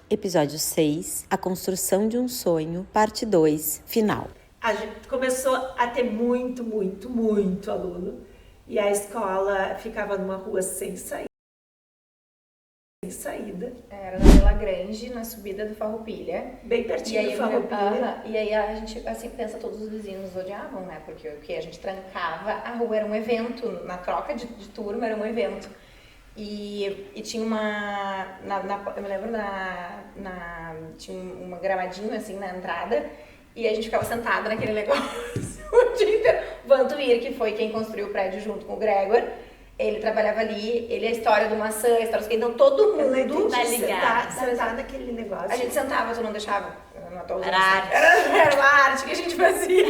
Episódio 6, A Construção de um Sonho, parte 2, final. A gente começou a ter muito aluno e a escola ficava numa rua sem saída. Era na Vila Grande, na subida do Farroupilha. Bem pertinho do Farroupilha. E aí a gente assim pensa, todos os vizinhos odiavam, né? Porque o que a gente trancava, a rua era um evento, na troca de turma era um evento. E tinha uma, eu me lembro, tinha uma gramadinho assim na entrada e a gente ficava sentada naquele negócio o dia inteiro. Vantuir, que foi quem construiu o prédio junto com o Gregor, ele trabalhava ali, ele é a história do maçã, a história do então todo mundo tá ligado, sentar naquele negócio. A gente sentava, tu não deixava. Era uma arte que a gente fazia.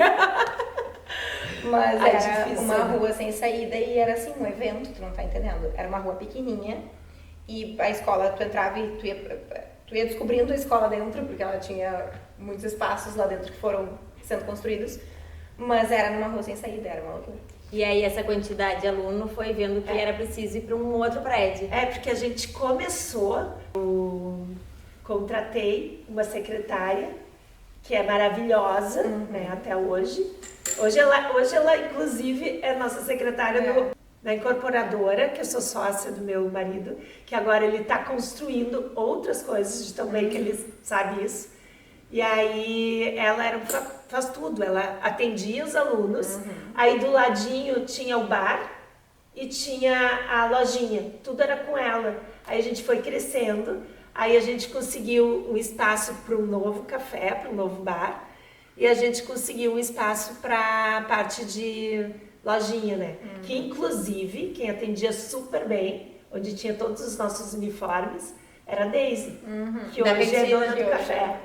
Mas era difícil, uma rua sem saída e era assim, um evento, tu não tá entendendo. Era uma rua pequenininha e a escola, tu entrava e tu ia descobrindo a escola dentro, porque ela tinha muitos espaços lá dentro que foram sendo construídos, mas era numa rua sem saída, era uma loucura. E aí essa quantidade de aluno foi vendo que era preciso ir para um outro prédio. Porque a gente começou, eu contratei uma secretária que é maravilhosa, né, até hoje. Hoje ela inclusive é nossa secretária da incorporadora, que eu sou sócia do meu marido, que agora ele está construindo outras coisas também, que ele sabe isso. E aí ela faz tudo, ela atendia os alunos, aí do ladinho tinha o bar e tinha a lojinha, tudo era com ela. Aí a gente foi crescendo, aí a gente conseguiu um espaço para um novo café, para um novo bar, e a gente conseguiu um espaço para a parte de lojinha, né? Que inclusive, quem atendia super bem, onde tinha todos os nossos uniformes, era a Daisy, que hoje é dona do café.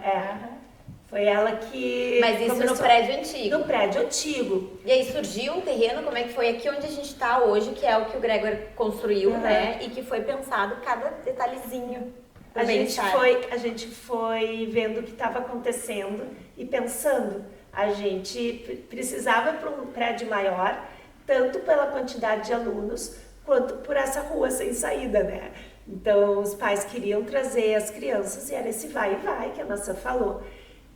Foi ela que... Mas isso no prédio antigo? No prédio antigo. E aí surgiu um terreno, como é que foi aqui onde a gente está hoje, que é o que o Gregor construiu, né? E que foi pensado cada detalhezinho. A gente foi vendo o que estava acontecendo e pensando. A gente precisava para um prédio maior, tanto pela quantidade de alunos, quanto por essa rua sem saída, né? Então, os pais queriam trazer as crianças e era esse vai e vai que a nossa falou.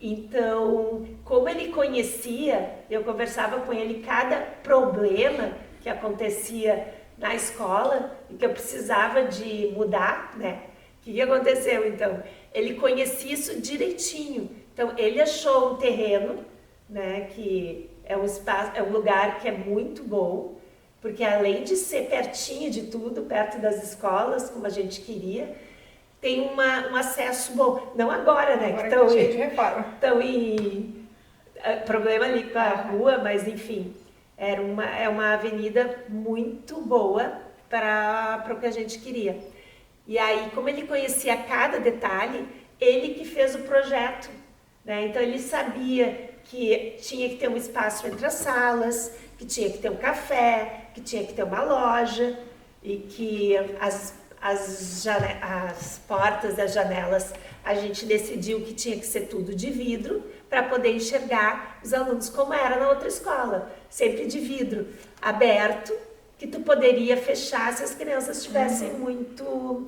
Então, como ele conhecia, eu conversava com ele cada problema que acontecia na escola e que eu precisava de mudar, né? O que aconteceu, então? Ele conhecia isso direitinho. Então, ele achou um terreno, né, que é um espaço, é um lugar que é muito bom, porque além de ser pertinho de tudo, perto das escolas, como a gente queria, tem um acesso bom. Não agora, né? Agora que estão cheio de reforma. Estão em problema ali com a rua, mas enfim, é uma avenida muito boa para o que a gente queria. E aí, como ele conhecia cada detalhe, ele que fez o projeto, né? Então ele sabia que tinha que ter um espaço entre as salas, que tinha que ter um café, que tinha que ter uma loja e que as portas das janelas a gente decidiu que tinha que ser tudo de vidro para poder enxergar os alunos como era na outra escola, sempre de vidro, aberto, que tu poderia fechar se as crianças estivessem muito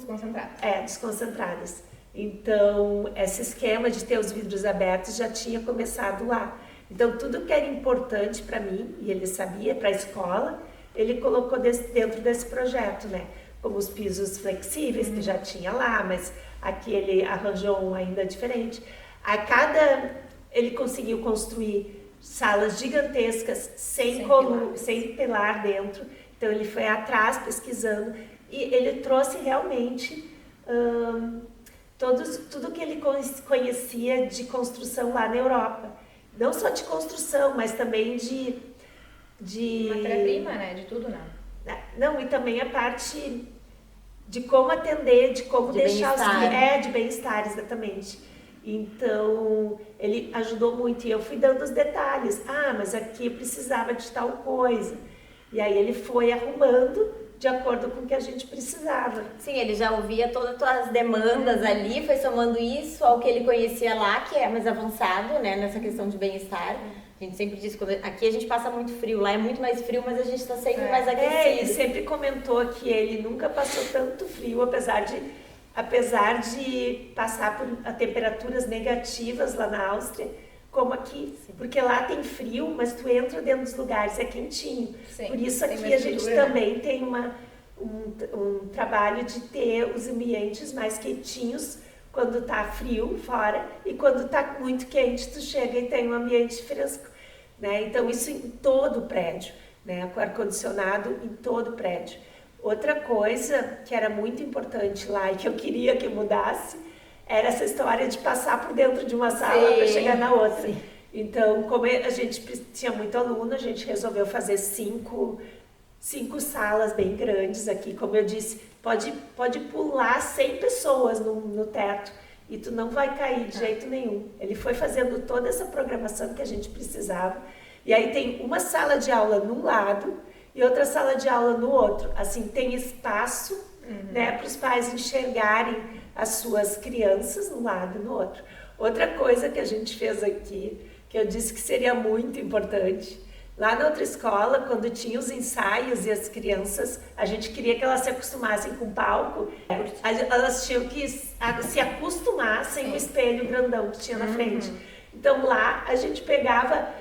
desconcentradas. Então, esse esquema de ter os vidros abertos já tinha começado lá. Então, tudo que era importante para mim, e ele sabia, para a escola, ele colocou dentro desse projeto, né? Como os pisos flexíveis, que já tinha lá, mas aqui ele arranjou um ainda diferente. Ele conseguiu construir salas gigantescas, sem pilar dentro. Então, ele foi atrás pesquisando e ele trouxe realmente tudo que ele conhecia de construção lá na Europa. Não só de construção, mas também de matéria-prima, né? De tudo, né? Não, e também a parte de como atender, de como deixar os clientes... de bem-estar, exatamente. Então, ele ajudou muito e eu fui dando os detalhes. Mas aqui eu precisava de tal coisa. E aí ele foi arrumando de acordo com o que a gente precisava. Sim, ele já ouvia todas as tuas demandas ali, foi somando isso ao que ele conhecia lá, que é mais avançado, né, nessa questão de bem-estar. A gente sempre diz, aqui a gente passa muito frio, lá é muito mais frio, mas a gente está sempre mais aquecido. Ele sempre comentou que ele nunca passou tanto frio, apesar de apesar de passar por temperaturas negativas lá na Áustria, como aqui, porque lá tem frio, mas tu entra dentro dos lugares, é quentinho. Sim, por isso tem aqui uma a gente estrutura, né? também tem um trabalho de ter os ambientes mais quentinhos quando tá frio fora e quando tá muito quente tu chega e tem um ambiente fresco, né? Então isso em todo o prédio, né? Com ar-condicionado em todo o prédio. Outra coisa que era muito importante lá e que eu queria que mudasse era essa história de passar por dentro de uma sala para chegar na outra. Sim. Então, como a gente tinha muito aluno, a gente resolveu fazer cinco salas bem grandes aqui. Como eu disse, pode pular 100 pessoas no teto e tu não vai cair de jeito nenhum. Ele foi fazendo toda essa programação que a gente precisava. E aí tem uma sala de aula num lado e outra sala de aula no outro. Assim, tem espaço, né, para os pais enxergarem as suas crianças num lado e no outro. Outra coisa que a gente fez aqui, que eu disse que seria muito importante, lá na outra escola, quando tinha os ensaios e as crianças, a gente queria que elas se acostumassem com o palco, elas tinham que se acostumar sem o espelho grandão que tinha na frente. Então lá a gente pegava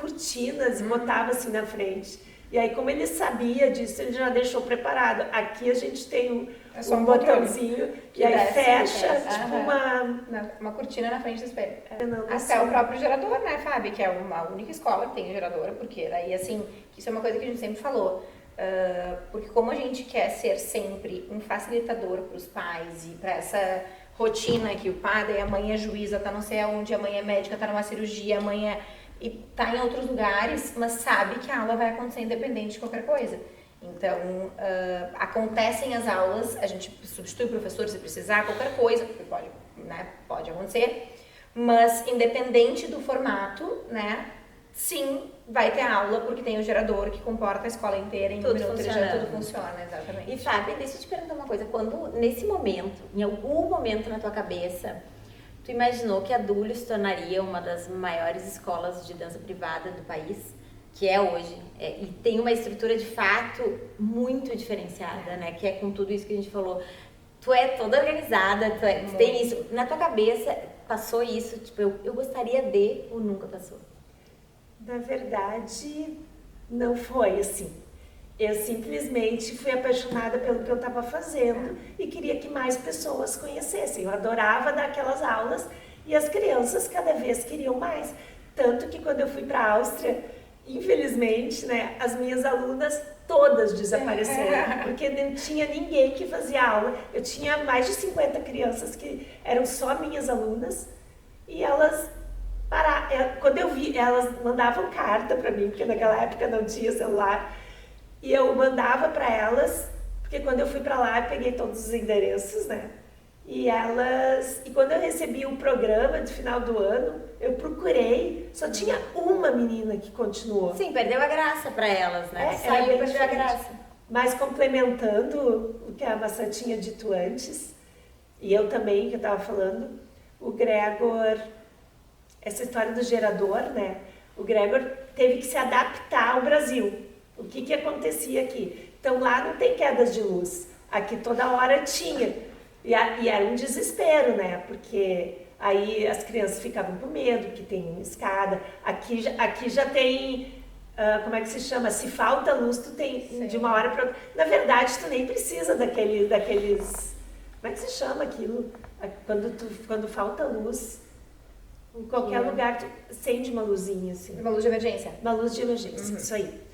cortinas e botava assim na frente. E aí, como ele sabia disso, ele já deixou preparado. Aqui a gente tem um botãozinho e aí fecha, tipo uma cortina na frente do espelho. Até sei. o próprio gerador, né, Fábio? Que é uma única escola que tem gerador, porque daí, assim, isso é uma coisa que a gente sempre falou. Porque como a gente quer ser sempre um facilitador para os pais e para essa rotina que o pai, daí a mãe é juíza, tá não sei aonde, a mãe é médica, tá numa cirurgia, a mãe é... E tá em outros lugares, mas sabe que a aula vai acontecer independente de qualquer coisa. Então, acontecem as aulas, a gente substitui o professor se precisar, qualquer coisa, porque pode acontecer, mas independente do formato, né, sim, vai ter aula, porque tem o gerador que comporta a escola inteira, em tudo funciona, exatamente. E Fábio, deixa eu te perguntar uma coisa, quando, nesse momento, em algum momento na tua cabeça, tu imaginou que a Dúlio se tornaria uma das maiores escolas de dança privada do país, que é hoje, e tem uma estrutura de fato muito diferenciada, né? Que é com tudo isso que a gente falou. Tu é toda organizada, tu tem isso. Na tua cabeça, passou isso, tipo, eu gostaria de, ou nunca passou? Na verdade, não foi assim. Eu simplesmente fui apaixonada pelo que eu estava fazendo e queria que mais pessoas conhecessem. Eu adorava dar aquelas aulas e as crianças cada vez queriam mais. Tanto que quando eu fui para a Áustria, infelizmente, né, as minhas alunas todas desapareceram, porque não tinha ninguém que fazia aula. Eu tinha mais de 50 crianças que eram só minhas alunas e elas quando eu vi, elas mandavam carta para mim, porque naquela época não tinha celular. E eu mandava para elas, porque quando eu fui para lá, eu peguei todos os endereços, né? E quando eu recebi o programa de final do ano, eu procurei, só tinha uma menina que continuou. Sim, perdeu a graça para elas, né? Saiu, perdeu a graça. Mas complementando o que a Maçã tinha dito antes, e eu também, que eu estava falando, o Gregor, essa história do gerador, né? O Gregor teve que se adaptar ao Brasil. O que acontecia aqui? Então lá não tem quedas de luz, aqui toda hora tinha, e era um desespero, né? Porque aí as crianças ficavam com medo, que tem escada, aqui já tem, como é que se chama? Se falta luz, tu tem de uma hora para outra. Na verdade, tu nem precisa daqueles, como é que se chama aquilo? Quando falta luz, em qualquer lugar tu acende uma luzinha assim. Uma luz de emergência. Uma luz de emergência, isso aí.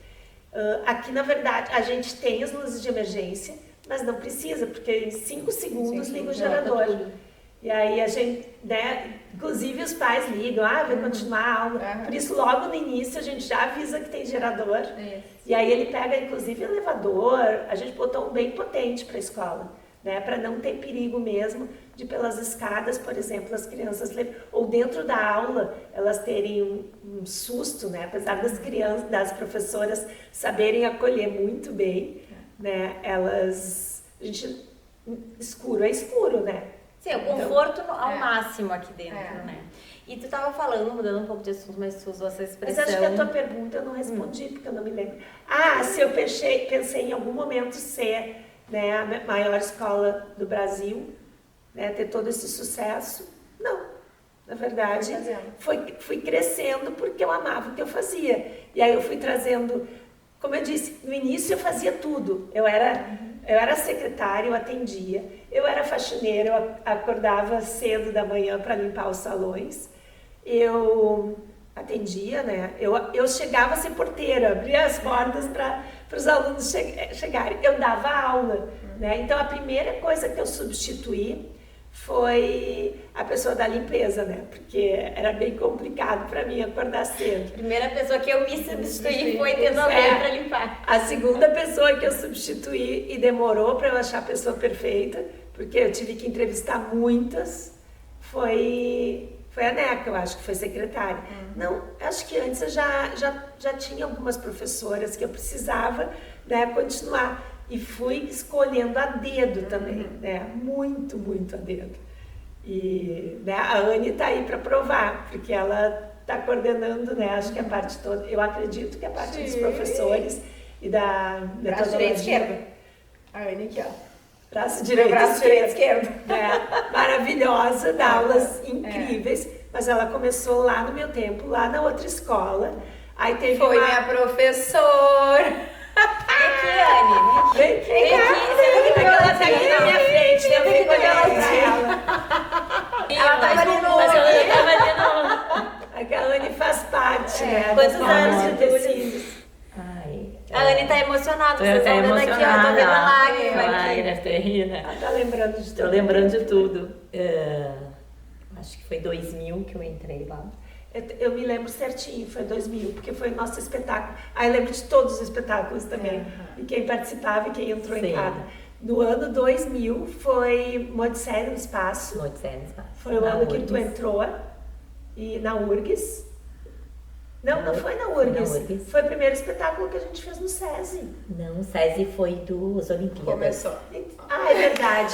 Aqui, na verdade, a gente tem as luzes de emergência, mas não precisa, porque em 5 segundos liga o gerador. E aí a gente, né, inclusive os pais ligam, vai continuar a aula. Por isso, logo no início, a gente já avisa que tem gerador. E aí ele pega, inclusive, elevador. A gente botou um bem potente para a escola, né, para não ter perigo mesmo de pelas escadas, por exemplo, as crianças ou dentro da aula elas terem um susto, né, apesar das crianças, das professoras saberem acolher muito bem, né, escuro é escuro, né? Sim, o conforto ao máximo aqui dentro, né? E tu tava falando, mudando um pouco de assunto, mas tu usou essa expressão. Mas acho que a tua pergunta eu não respondi, porque eu não me lembro. Se eu pensei em algum momento ser né, a maior escola do Brasil, né, ter todo esse sucesso. Não, na verdade, fui crescendo porque eu amava o que eu fazia. E aí eu fui trazendo, como eu disse, no início eu fazia tudo. Eu era secretária, eu atendia, eu era faxineira, eu acordava cedo da manhã para limpar os salões, eu atendia, né? Eu chegava a ser porteira, abria as portas para os alunos chegarem. Eu dava aula, né? Então a primeira coisa que eu substituí foi a pessoa da limpeza, né? Porque era bem complicado para mim acordar cedo. A primeira pessoa que eu me substituí foi tendo alguém para limpar. A segunda pessoa que eu substituí, e demorou para eu achar a pessoa perfeita, porque eu tive que entrevistar muitas, foi a Neca, eu acho que foi secretária. Não, acho que antes eu já tinha algumas professoras que eu precisava, né, continuar. E fui escolhendo a dedo também, né? Muito, muito a dedo. E, né, a Anne está aí para provar, porque ela está coordenando, né? Acho que a parte toda, eu acredito que a parte dos professores e da braço direito e esquerdo. A Anne aqui, ó. Braço direito e esquerdo. Maravilhosa, dá aulas incríveis, mas ela começou lá no meu tempo, lá na outra escola. Aí teve Foi minha professora. Vem aqui, ela tá aqui na minha frente, eu fico olhando pra ela. Ela tava ali no... A Anne faz parte, né? Quantos anos de tecidos? A Anne tá emocionada, vocês estão vendo aqui, ó, tô vendo a lágrima aqui. Ela tá lembrando de tudo. Tô lembrando de tudo. Acho que foi 2000 que eu entrei lá. Eu me lembro certinho, foi 2000, porque foi o nosso espetáculo. Eu lembro de todos os espetáculos também, e quem participava e quem entrou em cada. No ano 2000 foi Modicéia no Espaço. Foi o ano que tu entrou, e na URGS. Não foi na URGS. Foi o primeiro espetáculo que a gente fez no SESI. Não, o SESI foi dos Olimpíadas. Começou. É verdade.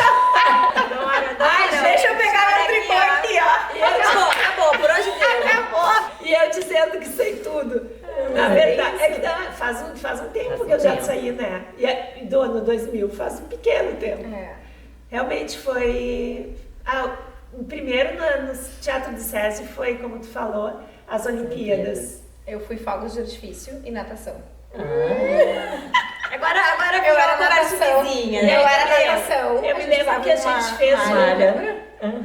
Deixa eu pegar meu tripé aqui, ó. Acabou, por hoje deu. Acabou. E eu dizendo que sei tudo. Na verdade, é que faz um tempo que eu já saí, né? E do ano 2000, faz um pequeno tempo. Realmente foi... primeiro no Teatro do SESI foi, como tu falou, as Olimpíadas. Eu fui fogos de artifício e natação. Agora eu era natação. Vizinha, né? Eu era natação. Eu me lembro que a gente fez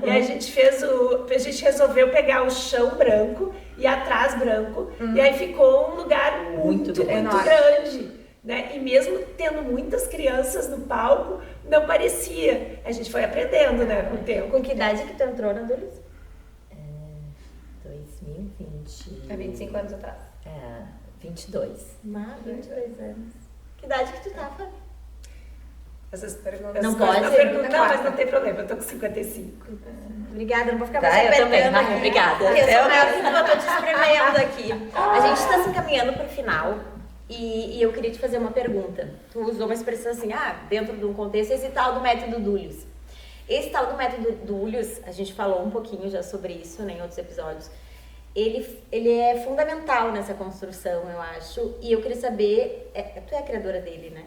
e a gente resolveu pegar o chão branco e atrás branco, e aí ficou um lugar muito grande, né? E mesmo tendo muitas crianças no palco, não parecia. A gente foi aprendendo, né, com o tempo. Com que idade que tu entrou na Dulles? 2020. Há 25 anos atrás. 22. 22 anos. Que idade que tu tá, Fábio? Essas perguntas. Não pode? Não, mas não tem problema, eu tô com 55. Obrigada, não vou ficar Tá, mais eu também. apertando aqui. Obrigada. Eu tô te espremendo aqui. A gente tá se encaminhando pro final e eu queria te fazer uma pergunta. Tu usou uma expressão assim, dentro de um contexto, esse tal do método Dulles. Esse tal do método Dulles, a gente falou um pouquinho já sobre isso, né, em outros episódios. Ele é fundamental nessa construção, eu acho. E eu queria saber, tu é a criadora dele, né?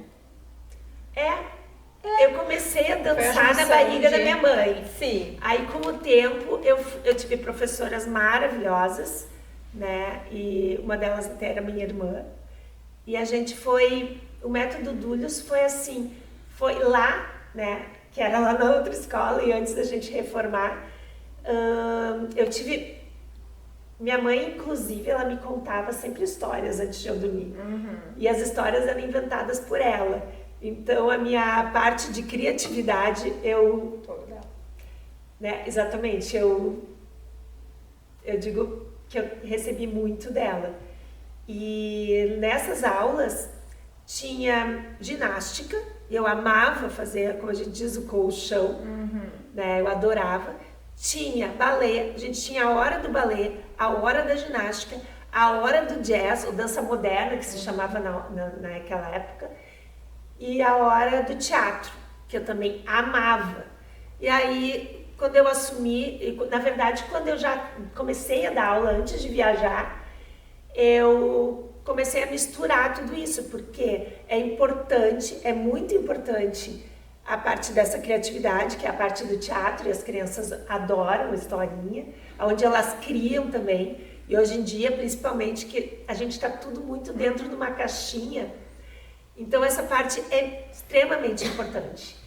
Eu comecei a dançar na barriga da minha mãe. Sim. Aí, com o tempo, eu tive professoras maravilhosas, né? E uma delas até era minha irmã. E a gente o método Dulles foi assim, foi lá, né? Que era lá na outra escola, e antes da gente reformar, minha mãe, inclusive, ela me contava sempre histórias antes de eu dormir. E as histórias eram inventadas por ela. Então, a minha parte de criatividade, né, exatamente, eu digo que eu recebi muito dela. E nessas aulas tinha ginástica, eu amava fazer, como a gente diz, o colchão, né, eu adorava. Tinha balé, a gente tinha a hora do balé, a hora da ginástica, a hora do jazz, ou dança moderna, que se chamava naquela época, e a hora do teatro, que eu também amava. E aí, quando eu assumi, na verdade, quando eu já comecei a dar aula antes de viajar, eu comecei a misturar tudo isso, porque é importante, é muito importante a parte dessa criatividade, que é a parte do teatro, e as crianças adoram historinha, onde elas criam também. E hoje em dia, principalmente, que a gente está tudo muito dentro de uma caixinha, então essa parte é extremamente importante.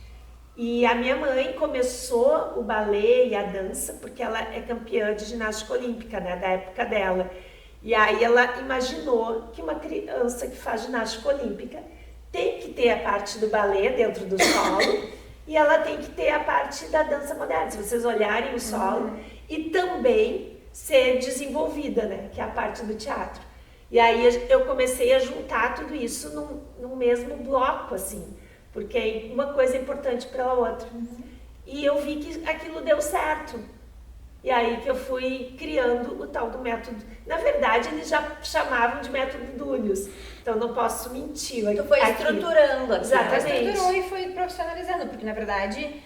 E a minha mãe começou o balé e a dança porque ela é campeã de ginástica olímpica, né, da época dela. E aí ela imaginou que uma criança que faz ginástica olímpica tem que ter a parte do balé dentro do solo e ela tem que ter a parte da dança moderna, se vocês olharem o solo, e também ser desenvolvida, né, que é a parte do teatro. E aí eu comecei a juntar tudo isso num mesmo bloco, assim, porque uma coisa é importante pela outra. E eu vi que aquilo deu certo. E aí que eu fui criando o tal do método. Na verdade, eles já chamavam de método Dúlios. Então, não posso mentir. Tu foi estruturando aqui. Exatamente. Estruturou e foi profissionalizando, porque na verdade,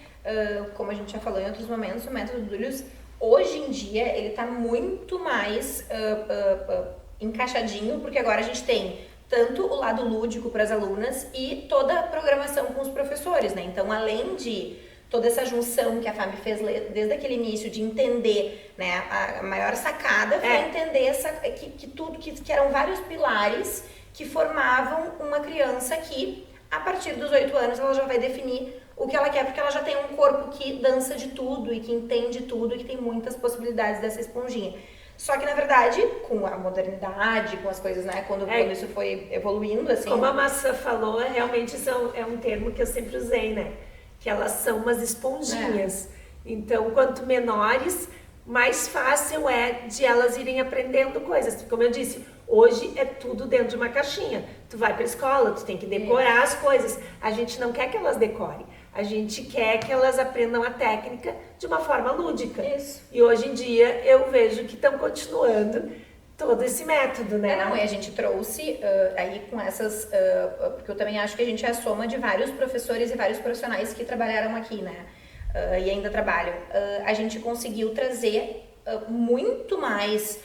como a gente já falou em outros momentos, o método Dúlios, hoje em dia, ele tá muito mais encaixadinho, porque agora a gente tem tanto o lado lúdico para as alunas e toda a programação com os professores, né? Então, além de toda essa junção que a Fabi fez desde aquele início de entender, né, a maior sacada foi entender que eram vários pilares que formavam uma criança que, a partir dos 8 anos, ela já vai definir o que ela quer, porque ela já tem um corpo que dança de tudo e que entende tudo e que tem muitas possibilidades dessa esponjinha. Só que, na verdade, com a modernidade, com as coisas, né, quando isso foi evoluindo, assim... Como a Maçã falou, realmente isso é um termo que eu sempre usei, né? Que elas são umas esponjinhas. Então, quanto menores, mais fácil é de elas irem aprendendo coisas. Como eu disse, hoje é tudo dentro de uma caixinha. Tu vai pra escola, tu tem que decorar as coisas. A gente não quer que elas decorem. A gente quer que elas aprendam a técnica de uma forma lúdica. Isso. E hoje em dia eu vejo que estão continuando todo esse método, né? E a gente trouxe aí com essas... porque eu também acho que a gente é a soma de vários professores e vários profissionais que trabalharam aqui, né? E ainda trabalham. A gente conseguiu trazer muito mais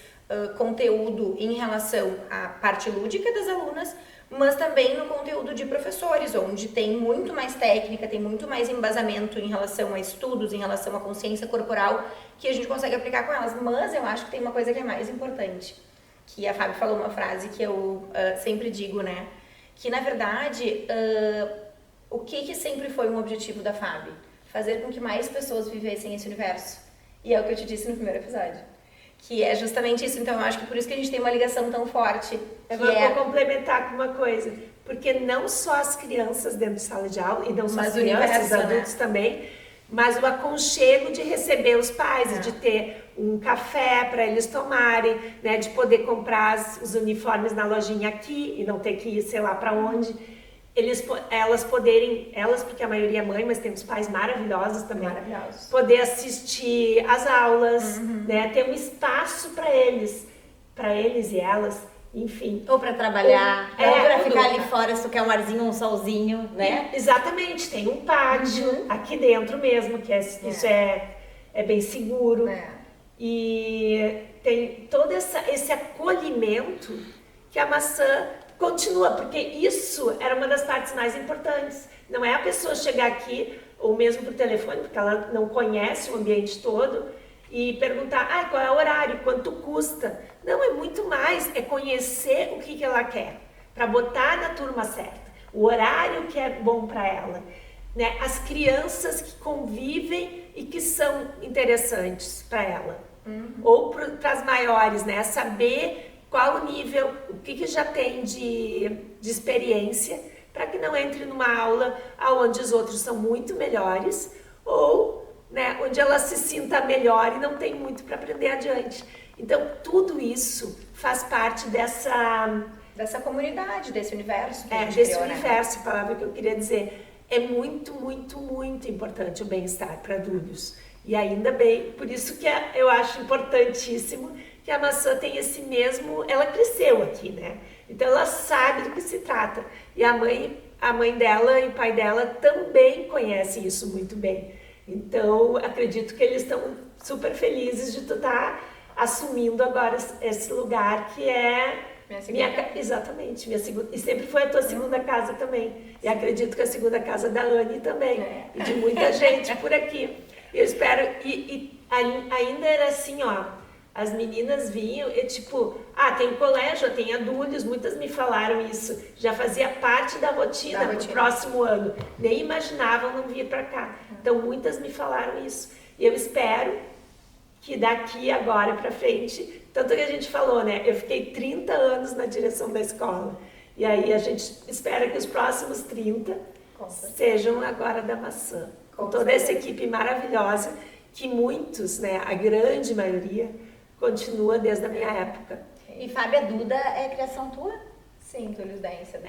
conteúdo em relação à parte lúdica das alunas, mas também no conteúdo de professores, onde tem muito mais técnica, tem muito mais embasamento em relação a estudos, em relação à consciência corporal, que a gente consegue aplicar com elas. Mas eu acho que tem uma coisa que é mais importante, que a Fábio falou uma frase que eu sempre digo, né? Que, na verdade, o que sempre foi um objetivo da Fábio? Fazer com que mais pessoas vivessem esse universo. E é o que eu te disse no primeiro episódio. Que é justamente isso. Então, eu acho que por isso que a gente tem uma ligação tão forte. Eu vou complementar com uma coisa. Porque não só as crianças dentro de sala de aula, e não só as crianças, os adultos também, mas o aconchego de receber os pais, de ter um café para eles tomarem, né, de poder comprar os uniformes na lojinha aqui e não ter que ir sei lá para onde. Elas poderem, porque a maioria é mãe, mas temos pais maravilhosos também, poder assistir às aulas, né, ter um espaço para eles e elas, enfim. Ou para trabalhar, ou para ficar ali fora se tu quer um arzinho, um solzinho, né? Exatamente, tem um pátio aqui dentro mesmo, que isso é bem seguro. E tem todo esse acolhimento que a Maçã continua, porque isso era uma das partes mais importantes. Não é a pessoa chegar aqui, ou mesmo por telefone, porque ela não conhece o ambiente todo, e perguntar, qual é o horário, quanto custa. Não, é muito mais, é conhecer o que ela quer, para botar na turma certa, o horário que é bom para ela, né? As crianças que convivem e que são interessantes para ela, ou para as maiores, né? Saber qual o nível, o que já tem de experiência, para que não entre numa aula onde os outros são muito melhores, ou, né, onde ela se sinta melhor e não tem muito para aprender adiante. Então, tudo isso faz parte dessa comunidade, desse universo que a gente desse criou, universo, a palavra que eu queria dizer. É muito, muito, muito importante o bem-estar para adultos. E ainda bem, por isso que eu acho importantíssimo que a Maçã tem esse mesmo... Ela cresceu aqui, né? Então, ela sabe do que se trata. E a mãe dela e o pai dela também conhecem isso muito bem. Então, acredito que eles estão super felizes de tu estar assumindo agora esse lugar que é Exatamente, minha segunda, e sempre foi a tua segunda casa também. E acredito que a segunda casa da Anne também, e de muita gente por aqui. Eu espero, ainda era assim, ó, as meninas vinham e tipo, tem colégio, tem adultos, muitas me falaram isso, já fazia parte da rotina pro próximo ano, nem imaginavam não vir para cá. Então muitas me falaram isso. E eu espero que daqui agora para frente, tanto que a gente falou, né, eu fiquei 30 anos na direção da escola, e aí a gente espera que os próximos 30 sejam agora da Maçã, com toda essa equipe maravilhosa, que muitos, né, a grande maioria, continua desde a minha época. E Fábio, a Duda é criação tua? Sim, Túlio Dência.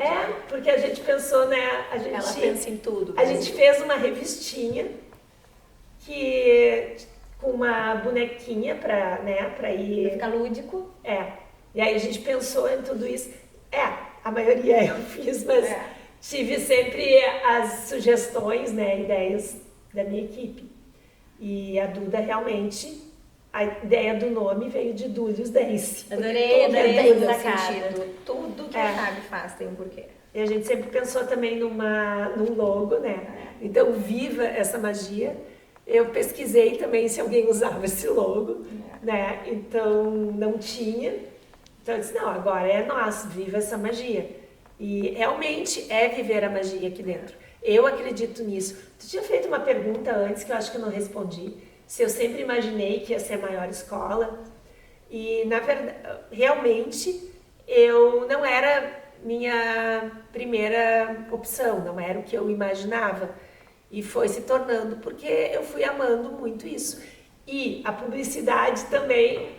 Porque a gente pensou, né, ela pensa em tudo. A gente fez uma revistinha com uma bonequinha pra ir... Pra ficar lúdico. E aí a gente pensou em tudo isso. A maioria eu fiz, mas tive sempre as sugestões, né, ideias da minha equipe. E a Duda realmente, a ideia do nome veio de Dúlios Dance. Adorei Duda sentido. Tudo que a Fábio faz tem um porquê. E a gente sempre pensou também num logo, né? Então, viva essa magia. Eu pesquisei também se alguém usava esse logo, né? Então, não tinha. Então, eu disse, não, agora é nosso, viva essa magia. E realmente é viver a magia aqui dentro. Eu acredito nisso. Tu tinha feito uma pergunta antes que eu acho que eu não respondi. Se eu sempre imaginei que ia ser a maior escola. E, na verdade, realmente, eu não era minha primeira opção, não era o que eu imaginava. E foi se tornando, porque eu fui amando muito isso. E a publicidade também,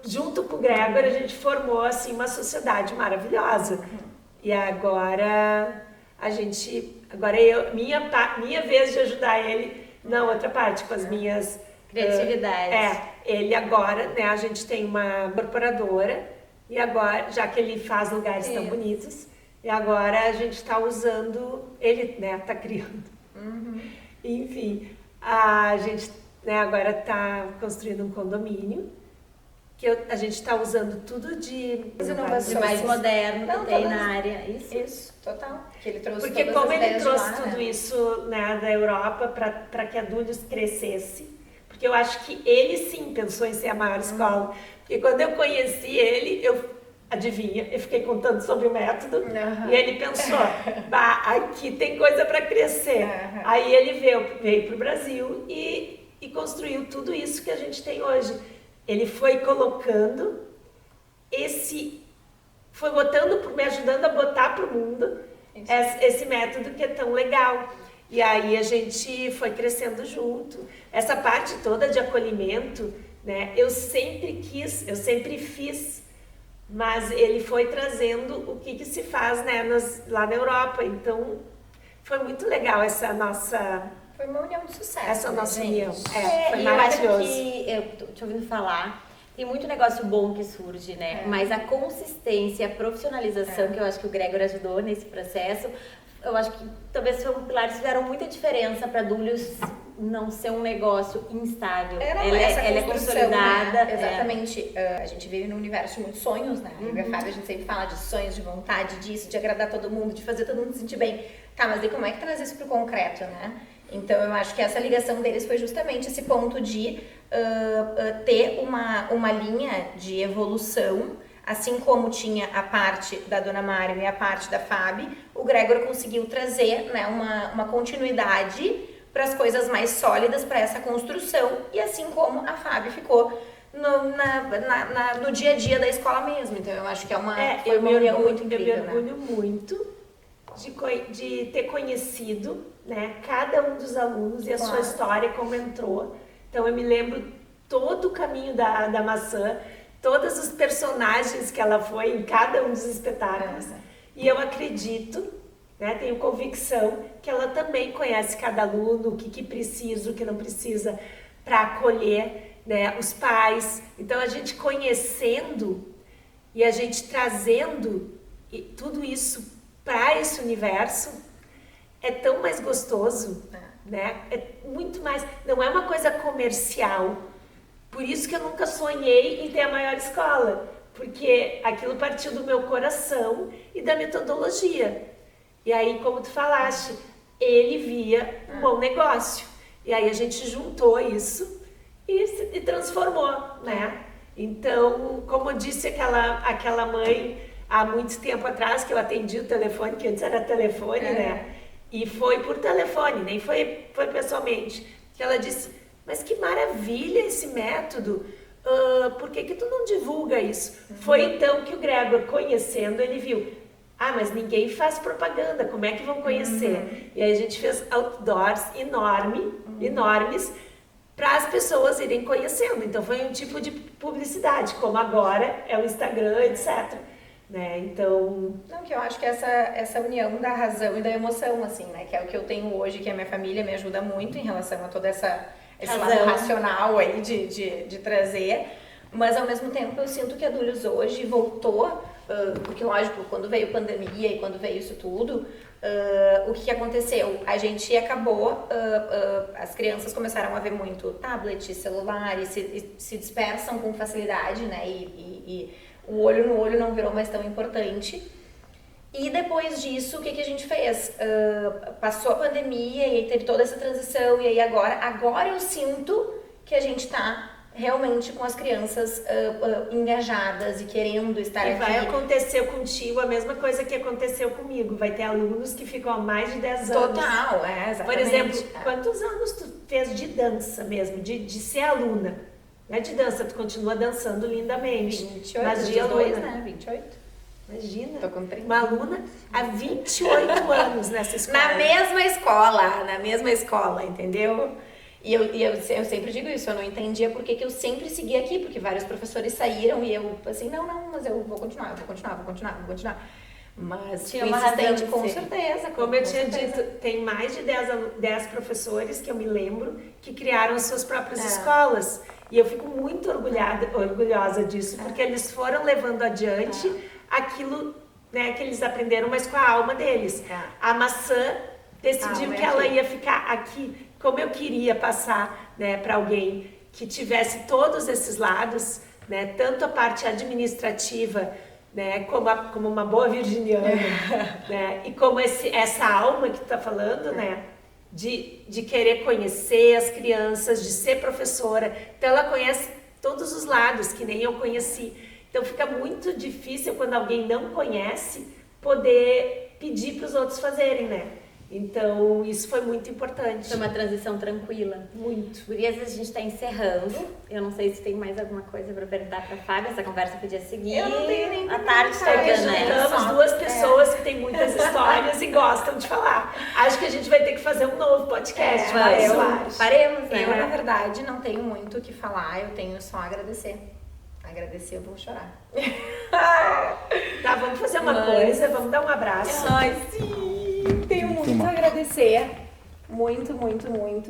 junto com o Gregor, a gente formou assim, uma sociedade maravilhosa. E agora, minha vez de ajudar ele na outra parte, com as minhas... Criatividades. Ele agora, né, a gente tem uma incorporadora, e agora, já que ele faz lugares tão bonitos, e agora a gente está usando, ele, né, está criando. Enfim, a gente, né, agora está construindo um condomínio, que a gente está usando tudo de mais moderno que tem na área. Isso, total. Que ele trouxe porque todas como as ele ideias trouxe de lá, tudo né? isso, né, da Europa para que a Dúlios crescesse, porque eu acho que ele sim pensou em ser a maior escola. Porque quando eu conheci ele, adivinha, eu fiquei contando sobre o método e ele pensou, aqui tem coisa para crescer. Aí ele veio para o Brasil e construiu tudo isso que a gente tem hoje. Ele foi colocando foi me ajudando a botar para o mundo esse método que é tão legal. E aí a gente foi crescendo junto. Essa parte toda de acolhimento, né, eu sempre fiz, mas ele foi trazendo o que se faz, né, lá na Europa. Então, foi muito legal essa nossa... Foi uma união de sucesso. Essa nossa união. Foi e maravilhoso. eu acho que, eu tô te ouvindo falar, tem muito negócio bom que surge, né? Mas a consistência, a profissionalização, que eu acho que o Gregor ajudou nesse processo, eu acho que talvez foram pilares que fizeram muita diferença para Dúlios não ser um negócio instável. Ela é consolidada. Né? Exatamente. A gente vive num universo de muitos sonhos, né? Eu e a Fábio, a gente sempre fala de sonhos, de vontade disso, de agradar todo mundo, de fazer todo mundo se sentir bem. Tá, mas aí como é que traz isso pro concreto, né? Então eu acho que essa ligação deles foi justamente esse ponto de ter uma linha de evolução. Assim como tinha a parte da Dona Mário e a parte da Fábio, o Gregor conseguiu trazer, né, uma continuidade para as coisas mais sólidas, para essa construção, e assim como a Fábio ficou no dia a dia da escola mesmo. Então eu acho que foi uma união muito incrível. Eu me orgulho muito de ter conhecido, né, cada um dos alunos e a sua história, como entrou. Então eu me lembro todo o caminho da maçã, todos os personagens que ela foi em cada um dos espetáculos. E eu acredito, né, tenho convicção que ela também conhece cada aluno, o que precisa, o que não precisa, para acolher, né, os pais. Então a gente conhecendo e a gente trazendo tudo isso para esse universo é tão mais gostoso, né? É muito mais, não é uma coisa comercial. Por isso que eu nunca sonhei em ter a maior escola, porque aquilo partiu do meu coração e da metodologia. E aí, como tu falaste, ele via um bom negócio. E aí a gente juntou isso e transformou, né? Então, como disse aquela mãe há muito tempo atrás, que eu atendi o telefone, que antes era telefone, né? E foi por telefone, nem foi pessoalmente. Que ela disse, mas que maravilha esse método, por que tu não divulga isso? Foi então que o Gregor, conhecendo, ele viu, mas ninguém faz propaganda, como é que vão conhecer? E aí a gente fez outdoors enormes, para as pessoas irem conhecendo. Então foi um tipo de publicidade, como agora é o Instagram, etc. Né? Então... Não, que eu acho que essa união da razão e da emoção, assim, né? Que é o que eu tenho hoje, que a minha família me ajuda muito em relação a toda esse lado racional aí de trazer. Mas, ao mesmo tempo, eu sinto que a Dulhos hoje voltou, porque, lógico, quando veio pandemia e quando veio isso tudo, o que aconteceu? A gente acabou, as crianças começaram a ver muito tablet, celular, e se dispersam com facilidade, né? E o olho no olho não virou mais tão importante. E depois disso, o que a gente fez? Passou a pandemia e aí teve toda essa transição, e aí agora eu sinto que a gente tá realmente com as crianças engajadas e querendo estar aqui. E vai acontecer contigo a mesma coisa que aconteceu comigo. Vai ter alunos que ficam há mais de 10 anos. Total, exatamente. Por exemplo, quantos anos tu fez de dança mesmo, de ser aluna? Não é de dança, tu continua dançando lindamente. 28, mas de aluna, 2, né? 28. Imagina, Tô com 30. uma aluna há 28 anos nessa escola. Na mesma escola, entendeu? E eu sempre digo isso, eu não entendia por que eu sempre seguia aqui, porque vários professores saíram e eu assim, não, mas eu vou continuar. Mas tinha fui uma razão insistente, de com ser. certeza. Como eu tinha dito, tem mais de 10 professores que eu me lembro que criaram suas próprias escolas. E eu fico muito orgulhosa disso, porque eles foram levando adiante aquilo, né, que eles aprenderam, mas com a alma deles. A maçã decidiu que ela ia ficar aqui. Como eu queria passar, né, para alguém que tivesse todos esses lados, né, tanto a parte administrativa, né, como uma boa virginiana, né, e como essa alma que tu tá falando, né, de querer conhecer as crianças, de ser professora. Então ela conhece todos os lados, que nem eu conheci. Então fica muito difícil quando alguém não conhece poder pedir para os outros fazerem, né? Então, isso foi muito importante. Foi uma transição tranquila. Muito. Gurias, a gente está encerrando. Eu não sei se tem mais alguma coisa para perguntar para a Fábia. Essa conversa podia seguir Eu não tenho nem a tarde toda, né? Juntamos duas pessoas que têm muitas histórias e gostam de falar. Acho que a gente vai ter que fazer um novo podcast. Faremos, né? Eu, na verdade, não tenho muito o que falar, eu tenho só a agradecer. Agradecer, eu vou chorar. Tá, vamos fazer uma coisa, vamos dar um abraço. Ai, sim! Tenho muito a agradecer. Muito,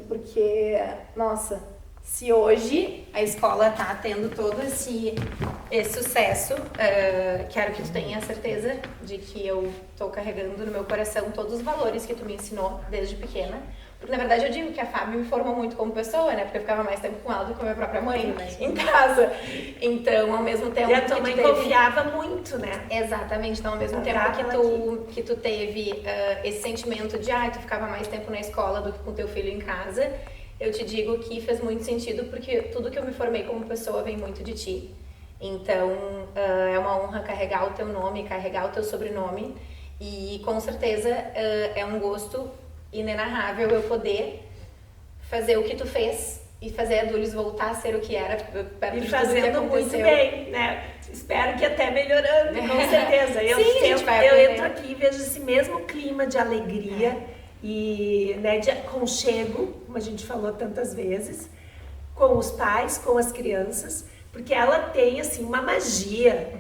porque, nossa, se hoje a escola tá tendo todo esse sucesso, quero que tu tenha certeza de que eu tô carregando no meu coração todos os valores que tu me ensinou desde pequena. Porque, na verdade, eu digo que a Fábio me formou muito como pessoa, né? Porque eu ficava mais tempo com ela do que com a minha própria mãe em casa. Então, ao mesmo tempo E a tua mãe confiava muito, né? Exatamente. Então, ao mesmo tempo que tu teve esse sentimento de tu ficava mais tempo na escola do que com teu filho em casa, eu te digo que fez muito sentido, porque tudo que eu me formei como pessoa vem muito de ti. Então, é uma honra carregar o teu nome, carregar o teu sobrenome, e com certeza é um gosto inenarrável eu poder fazer o que tu fez e fazer a Dulhos voltar a ser o que era perto e de fazendo tudo que muito aconteceu. bem, né? Espero que até melhorando, com certeza. Eu entro aqui e vejo esse mesmo clima de alegria e, né, de aconchego, como a gente falou tantas vezes, com os pais, com as crianças, porque ela tem assim uma magia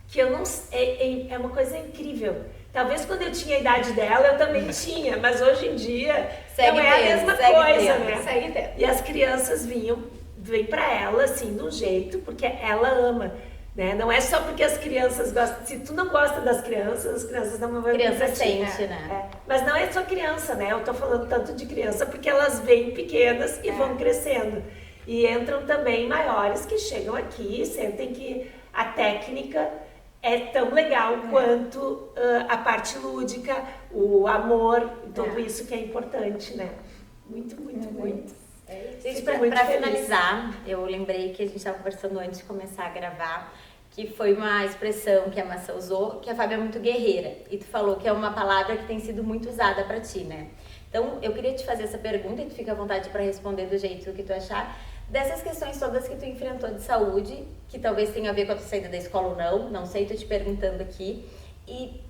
que eu não é uma coisa incrível. Talvez quando eu tinha a idade dela, eu também tinha, mas hoje em dia não é a mesma coisa, né? E as crianças vêm pra ela, assim, de um jeito, porque ela ama, né? Não é só porque as crianças gostam. Se tu não gosta das crianças, as crianças não vão vir pra ti. Sente, né? Mas não é só criança, né? Eu tô falando tanto de criança porque elas vêm pequenas e vão crescendo. E entram também maiores que chegam aqui e sentem que a técnica é tão legal quanto a parte lúdica, o amor, tudo isso que é importante, né? Muito, muito, muito. Gente, Fico muito pra feliz. finalizar, eu lembrei que a gente estava conversando antes de começar a gravar, que foi uma expressão que a Maçã usou, que a Fábia é muito guerreira. E tu falou que é uma palavra que tem sido muito usada pra ti, né? Então, eu queria te fazer essa pergunta e tu fica à vontade para responder do jeito que tu achar. Dessas questões todas que tu enfrentou de saúde, que talvez tenha a ver com a tua saída da escola ou não sei, tô te perguntando aqui. E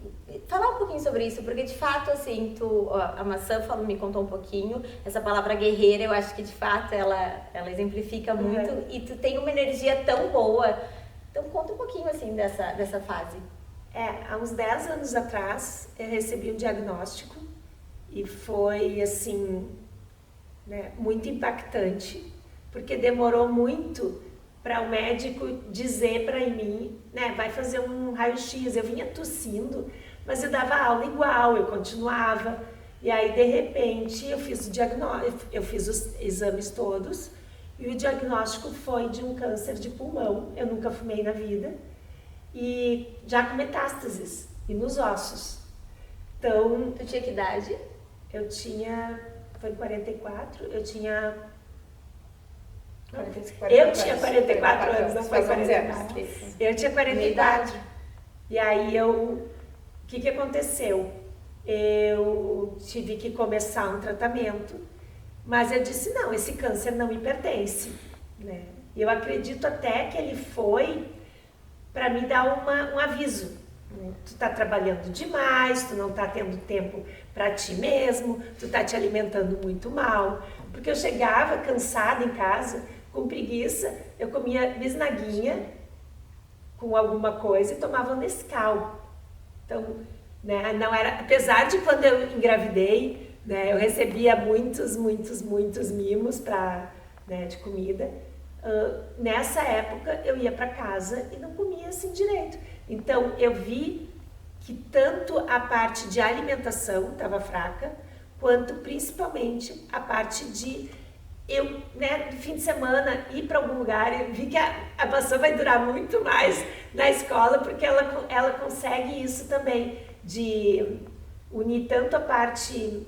falar um pouquinho sobre isso, porque de fato, assim, a Maçã me contou um pouquinho, essa palavra guerreira, eu acho que de fato ela exemplifica muito, e tu tem uma energia tão boa. Então conta um pouquinho, assim, dessa fase. Há uns 10 anos atrás, eu recebi um diagnóstico e foi, assim, né, muito impactante, porque demorou muito para o médico dizer para mim, né, vai fazer um raio-x. Eu vinha tossindo, mas eu dava aula igual, eu continuava. E aí, de repente, eu fiz o diagnóstico, eu fiz os exames todos, e o diagnóstico foi de um câncer de pulmão. Eu nunca fumei na vida, e já com metástases, e nos ossos. Então, Tu tinha que idade? eu tinha, foi 44, eu tinha 44 anos, não foi 44. Eu tinha 44. E aí o que aconteceu? Eu tive que começar um tratamento, mas eu disse, não, esse câncer não me pertence, né? E eu acredito até que ele foi para me dar um aviso. Tu tá trabalhando demais, tu não tá tendo tempo para ti mesmo, tu tá te alimentando muito mal. Porque eu chegava cansada em casa, com preguiça, eu comia bisnaguinha com alguma coisa e tomava Nescau. Então, né, não era, apesar de quando eu engravidei, né, eu recebia muitos mimos né, de comida. Nessa época eu ia para casa e não comia assim direito. Então eu vi que tanto a parte de alimentação estava fraca, quanto principalmente a parte de eu, né, no fim de semana, ir para algum lugar. Eu vi que a Maçã vai durar muito mais na escola, porque ela consegue isso também, de unir tanto a parte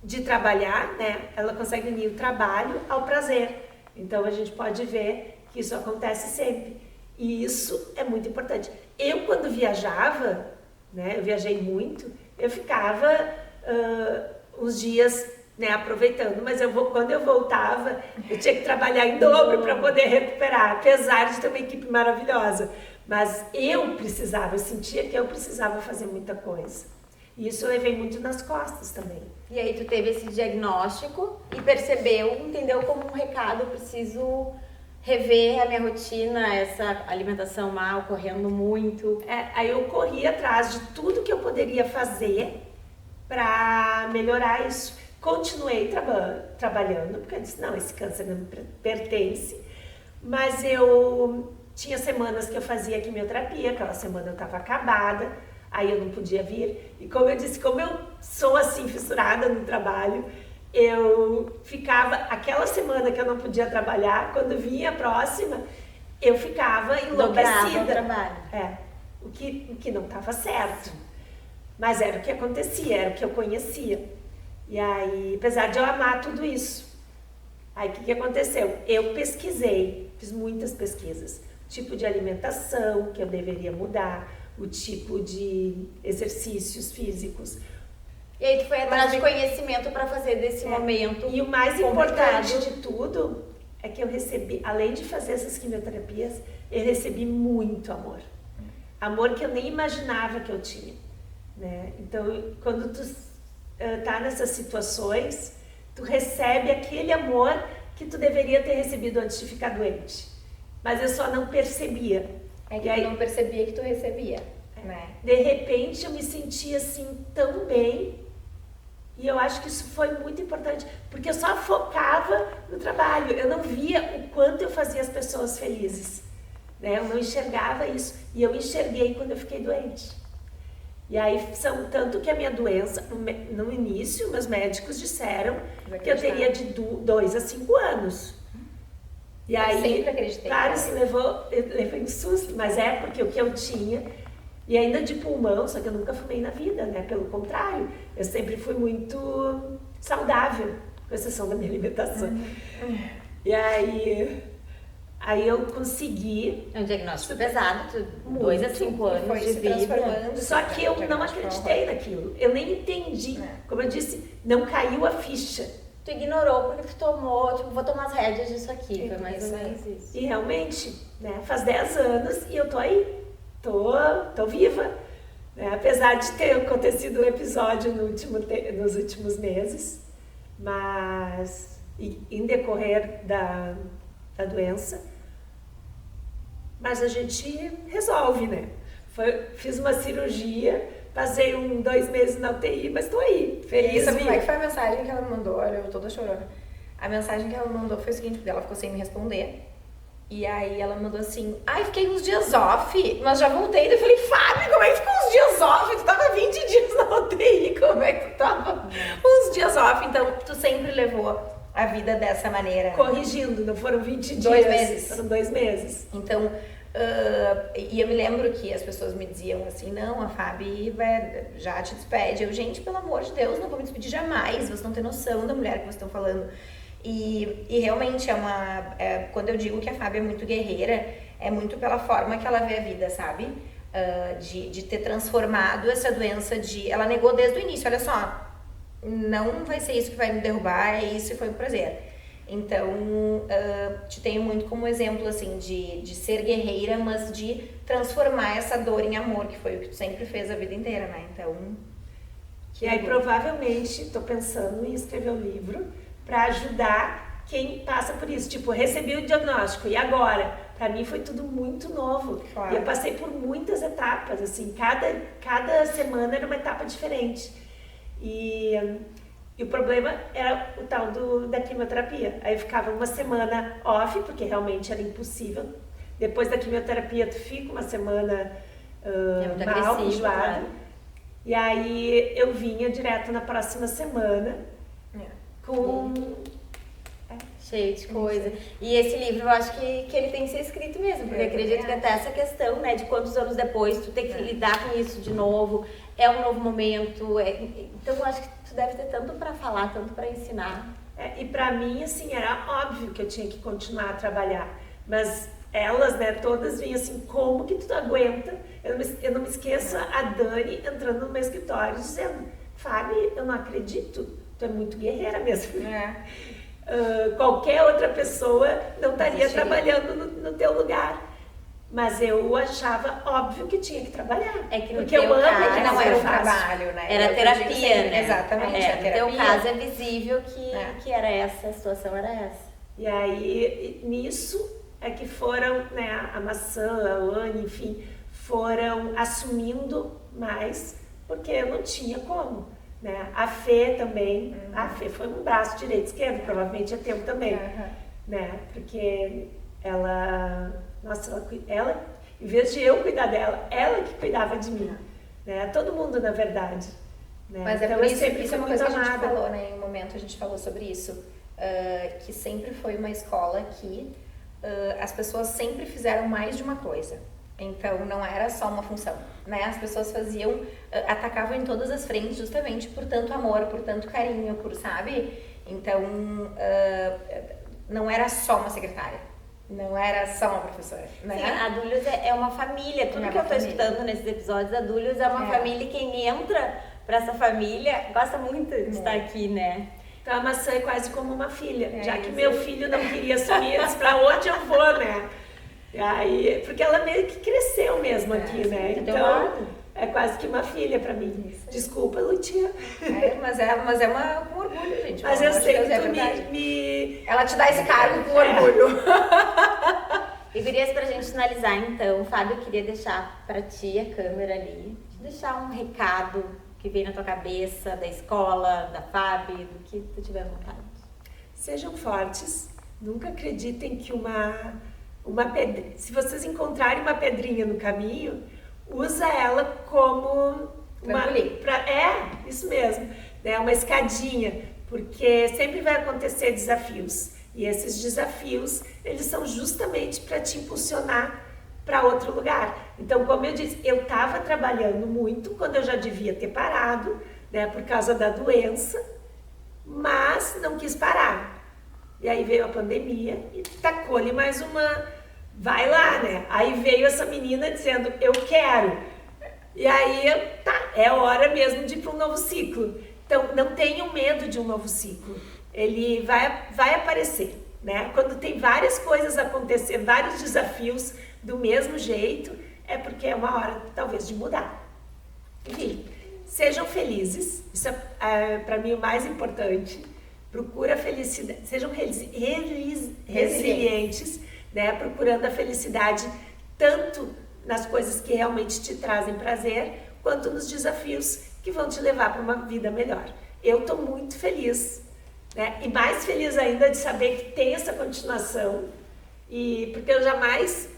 de trabalhar, né? Ela consegue unir o trabalho ao prazer. Então a gente pode ver que isso acontece sempre. E isso é muito importante. Eu, quando viajava, né, eu viajei muito, eu ficava uns dias, né, aproveitando, mas quando eu voltava, eu tinha que trabalhar em dobro para poder recuperar, apesar de ter uma equipe maravilhosa. Mas eu sentia que eu precisava fazer muita coisa. E isso eu levei muito nas costas também. E aí tu teve esse diagnóstico e percebeu, entendeu como um recado, eu preciso rever a minha rotina, essa alimentação mal, correndo muito. Aí eu corri atrás de tudo que eu poderia fazer para melhorar isso. Continuei trabalhando, porque eu disse, não, esse câncer não me pertence. Mas eu tinha semanas que eu fazia quimioterapia, aquela semana eu estava acabada, aí eu não podia vir. E como eu disse, como eu sou assim, fissurada no trabalho, eu ficava, aquela semana que eu não podia trabalhar, quando vinha a próxima, eu ficava enlouquecida. O trabalho. O que não estava certo. Mas era o que acontecia, era o que eu conhecia. E aí, apesar de eu amar tudo isso, aí o que aconteceu? Eu pesquisei, fiz muitas pesquisas. O tipo de alimentação que eu deveria mudar, o tipo de exercícios físicos. E aí tu foi atrás de conhecimento para fazer desse momento. E o mais complicado. importante de tudo é que eu recebi, além de fazer essas quimioterapias, eu recebi muito amor. Amor que eu nem imaginava que eu tinha, né? Então, quando tu tá nessas situações, tu recebe aquele amor que tu deveria ter recebido antes de ficar doente. Mas eu só não percebia. É que eu não percebia que tu recebia, né? De repente eu me sentia assim tão bem, e eu acho que isso foi muito importante, porque eu só focava no trabalho, eu não via o quanto eu fazia as pessoas felizes, né? Eu não enxergava isso, e eu enxerguei quando eu fiquei doente. E aí, tanto que a minha doença, no início, meus médicos disseram que eu teria de 2 a 5 anos. E Eu aí, sempre acreditei. claro, isso eu levei um susto, mas é porque o que eu tinha, e ainda de pulmão, só que eu nunca fumei na vida, né? Pelo contrário, eu sempre fui muito saudável, com exceção da minha alimentação. E aí eu consegui. É um diagnóstico pesado, Muito. 2 a 5 anos Foi de se vida. transformando. Só que eu não acreditei naquilo. Eu nem entendi. Como eu disse, não caiu a ficha. Tu ignorou porque tu tomou, tipo, vou tomar as rédeas disso aqui. Foi mais ou Isso aí. menos isso. E realmente, né, faz 10 anos e eu tô aí. Tô viva. Né? Apesar de ter acontecido um episódio nos últimos meses, mas em decorrer da doença, mas a gente resolve, né? Fiz uma cirurgia, passei 2 meses na UTI, mas tô aí, feliz. Sabe como é que foi a mensagem que ela me mandou? Olha, eu toda chorando. A mensagem que ela mandou foi o seguinte, porque ela ficou sem me responder. E aí ela mandou assim, ai, fiquei uns dias off, mas já voltei. Eu falei, Fábio, como é que ficou uns dias off? Tu tava 20 dias na UTI, como é que tu tava uns dias off? Então, tu sempre levou a vida dessa maneira. Corrigindo, não foram 20 dias. 2 meses. Foram 2 meses. Então, e eu me lembro que as pessoas me diziam assim, não, a Fabi já te despede. Eu, gente, pelo amor de Deus, não vou me despedir jamais. Vocês não têm noção da mulher que vocês estão falando. E realmente quando eu digo que a Fabi é muito guerreira, é muito pela forma que ela vê a vida, sabe? De ter transformado essa doença ela negou desde o início, olha só, não vai ser isso que vai me derrubar, é isso e foi um prazer. Então, te tenho muito como exemplo, assim, de ser guerreira, mas de transformar essa dor em amor, que foi o que tu sempre fez a vida inteira, né? Então... E aí, provavelmente, estou pensando em escrever um livro para ajudar quem passa por isso. Tipo, recebi o diagnóstico, e agora? Para mim foi tudo muito novo. Claro. E eu passei por muitas etapas, assim, cada semana era uma etapa diferente. E o problema era o tal da quimioterapia. Aí eu ficava uma semana off, porque realmente era impossível. Depois da quimioterapia, tu fica uma semana mal, enjoada. Claro. E aí eu vinha direto na próxima semana com... Cheio de coisa. E esse livro eu acho que ele tem que ser escrito mesmo, porque eu acredito que até essa questão, né, de quantos anos depois tu tem que lidar com isso de novo, é um novo momento. Então eu acho que tu deve ter tanto para falar, tanto para ensinar. E pra mim, assim, era óbvio que eu tinha que continuar a trabalhar, mas elas, né, todas vinham assim, como que tu aguenta? Eu não me esqueço a Dani entrando no meu escritório dizendo, Fábio, eu não acredito, tu é muito guerreira mesmo. Qualquer outra pessoa não estaria trabalhando no teu lugar. Mas eu achava óbvio que tinha que trabalhar. Porque eu amo que não era um fácil. trabalho, né? Era terapia, né? Exatamente. No teu caso é visível que era essa, a situação era essa. E aí, nisso é que foram, né, a Maçã, a Anne, enfim, foram assumindo mais, porque eu não tinha como. Né? A Fê também, a Fê foi um braço direito, esquerdo, provavelmente é teu também, né? Porque ela, em vez de eu cuidar dela, ela que cuidava de mim, né? Todo mundo, na verdade. Né? Mas então, é por isso, sempre isso é uma fui coisa muito que a gente amada. falou, né? Em um momento a gente falou sobre isso, que sempre foi uma escola que as pessoas sempre fizeram mais de uma coisa. Então, não era só uma função, né? As pessoas atacavam em todas as frentes justamente por tanto amor, por tanto carinho, sabe? Então, não era só uma secretária, não era só uma professora, né? Sim, a Dúlios é uma família. Tudo que eu tô escutando nesses episódios, a Dúlios é uma família e quem entra pra essa família gosta muito de estar aqui, né? Então, a Maçã é quase como uma filha, já que meu filho não queria assumir, eu disse, pra onde eu vou, né? E aí, porque ela meio que cresceu mesmo aqui, né? Então, é quase que uma filha pra mim. Desculpa, Lutinha. Mas é com orgulho, gente. Mas eu sei Deus, que tu verdade. Ela te dá esse cargo com orgulho. E gurias, pra gente finalizar então, Fábio, eu queria deixar pra ti a câmera ali, deixar um recado que vem na tua cabeça, da escola, da Fábio, do que tu tiver vontade. Sejam fortes, nunca acreditem que se vocês encontrarem uma pedrinha no caminho, usa ela como isso mesmo, né? Uma escadinha, porque sempre vai acontecer desafios. E esses desafios, eles são justamente para te impulsionar para outro lugar. Então, como eu disse, eu estava trabalhando muito quando eu já devia ter parado, né, por causa da doença, mas não quis parar. E aí veio a pandemia e tacou-lhe mais uma, vai lá, né? Aí veio essa menina dizendo, eu quero. E aí, tá, é hora mesmo de ir para um novo ciclo. Então, não tenham medo de um novo ciclo. Ele vai aparecer, né? Quando tem várias coisas acontecendo, vários desafios do mesmo jeito, é porque é uma hora, talvez, de mudar. Enfim, sejam felizes. Isso é para mim o mais importante. Procura a felicidade. Sejam resilientes, né? Procurando a felicidade tanto nas coisas que realmente te trazem prazer, quanto nos desafios que vão te levar para uma vida melhor. Eu estou muito feliz, né? E mais feliz ainda de saber que tem essa continuação, e porque eu jamais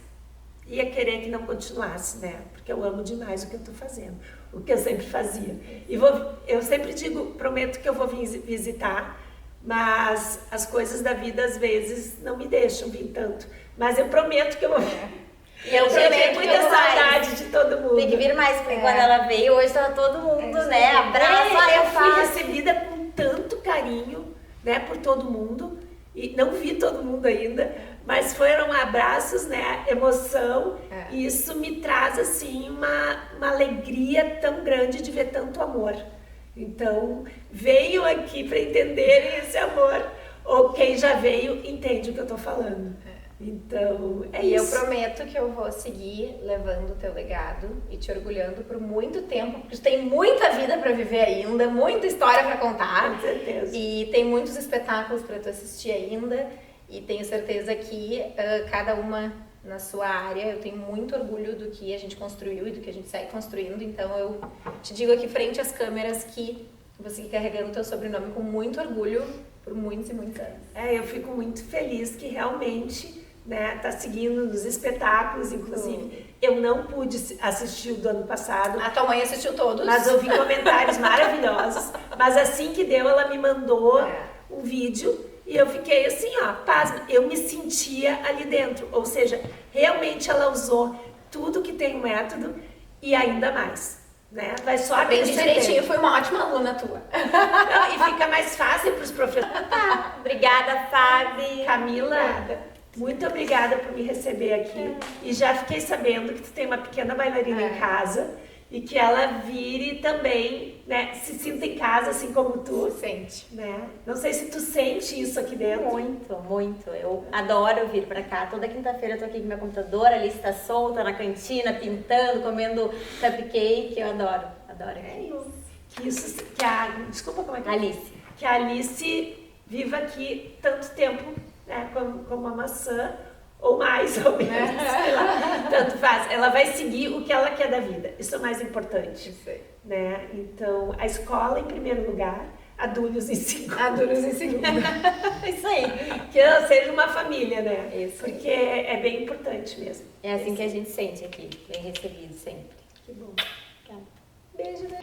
ia querer que não continuasse, né? Porque eu amo demais o que eu estou fazendo, o que eu sempre fazia. E eu sempre digo, prometo que eu vou vir visitar, mas as coisas da vida às vezes não me deixam vir tanto. Mas eu prometo que eu vou vir. E eu tenho muita saudade de todo mundo. Tem que vir mais, porque quando ela veio, hoje tava todo mundo, né? Abraço, eu fui recebida com tanto carinho, né, por todo mundo. E não vi todo mundo ainda, mas foram abraços, né, emoção. E isso me traz, assim, uma alegria tão grande de ver tanto amor. Então, venham aqui para entenderem esse amor. Ou quem já veio entende o que eu tô falando. Então, é e isso. Eu prometo que eu vou seguir levando o teu legado e te orgulhando por muito tempo, porque tu tem muita vida para viver ainda, muita história para contar. Com certeza. E tem muitos espetáculos para tu assistir ainda, e tenho certeza que cada uma na sua área, eu tenho muito orgulho do que a gente construiu e do que a gente segue construindo. Então eu te digo aqui frente às câmeras que vou seguir carregando o teu sobrenome com muito orgulho por muitos e muitos anos. Eu fico muito feliz que realmente, né, tá seguindo nos espetáculos, inclusive. Eu não pude assistir o do ano passado. A tua mãe assistiu todos. Mas ouvi comentários maravilhosos. Mas assim que deu, ela me mandou um vídeo e eu fiquei assim, ó, pasma. Eu me sentia ali dentro. Ou seja, realmente ela usou tudo que tem o método e ainda mais, né? Vai só aprendi direitinho, fui uma ótima aluna tua. Não, e fica mais fácil para os professores. Obrigada, Fábio. Camila, muito obrigada por me receber aqui. E já fiquei sabendo que tu tem uma pequena bailarina em casa e que ela vire também, né, se sinta em casa assim como tu. Sente. Né? Não sei se tu sente isso aqui dentro. Muito, muito. Eu adoro vir pra cá. Toda quinta-feira eu tô aqui com meu computador, a Alice tá solta na cantina, pintando, comendo cupcake. Eu adoro, adoro. Desculpa, como é que Alice. Que a Alice viva aqui tanto tempo, né, como a maçã, ou mais ou menos, sei lá, tanto faz. Ela vai seguir o que ela quer da vida, isso é o mais importante. Isso aí. Né? Então, a escola em primeiro lugar, a Dúlios em segundo. A Dúlios em segundo. Isso aí, que ela seja uma família, né? Isso. Porque é bem importante mesmo. É assim que a gente sente aqui, bem recebido sempre. Que bom. Beijo, né?